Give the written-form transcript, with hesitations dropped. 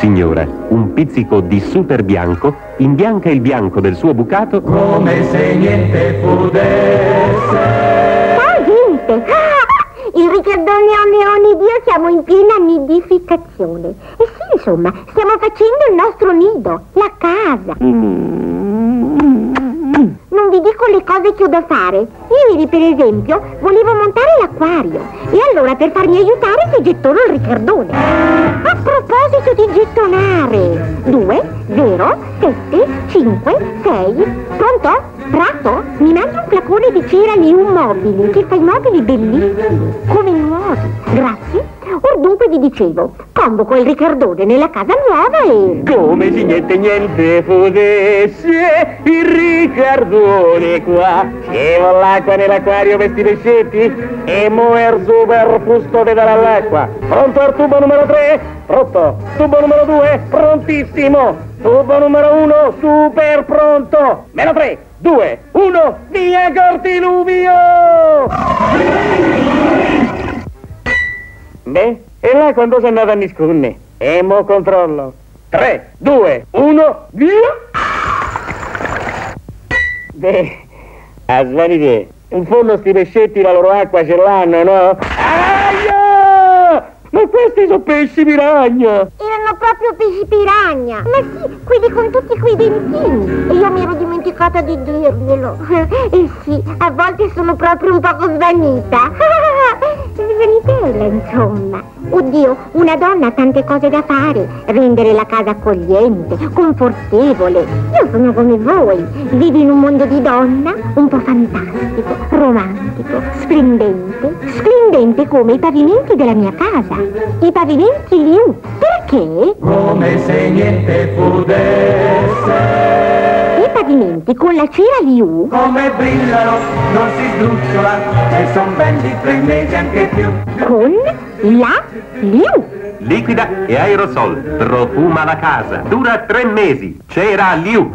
Signora, un pizzico di super bianco imbianca il bianco del suo bucato come se niente potesse. Ciao gente! Il Riccardone Oneone Dio siamo in piena nidificazione. E sì, insomma, stiamo facendo il nostro nido, la casa. Non vi dico le cose che ho da fare. Ieri, per esempio, volevo montare l'acquario. E allora, per farmi aiutare, si gettò il Riccardone. A proposito di gettonare. 2, 0, 7, 5, 6. Pronto? Prato? Mi mandi un flacone di cera Liu Mobili, che fa i mobili bellissimi, come nuovi. Grazie. Or dunque vi dicevo, convoco il Riccardone nella casa nuova e... Come se niente potesse, il Riccardone qua. Scevo l'acqua nell'acquario per sti pescetti e muover super fustone dall'acqua. Pronto al tubo numero 3? Pronto. Tubo numero 2? Prontissimo. Tubo numero 1? Super pronto. Meno 3, 2, 1, via Cortiluvio! Beh, e là quando sono andato a nascondere? E mo controllo. 3, 2, 1, via! Beh, a svanità, in fondo sti pescetti la loro acqua ce l'hanno, no? Aia! Ma questi sono pesci piragna! Erano proprio pesci piragna. Ma sì, quelli con tutti quei dentini. E io mi ero dimenticata di dirglielo. E sì, a volte sono proprio un poco svanita. Svanitella, insomma. Oddio, una donna ha tante cose da fare. Rendere la casa accogliente, confortevole. Io sono come voi. Vivo in un mondo di donna un po' fantastico, romantico, splendente. Splendente come i pavimenti della mia casa. I pavimenti Liu. Perché? Come se niente potesse. I pavimenti con la cera Liu. Come brillano, non si sdrucciola e son ben di 3 mesi anche più. Con la Liu. liquida e aerosol, profuma la casa, dura 3 mesi, cera Liu.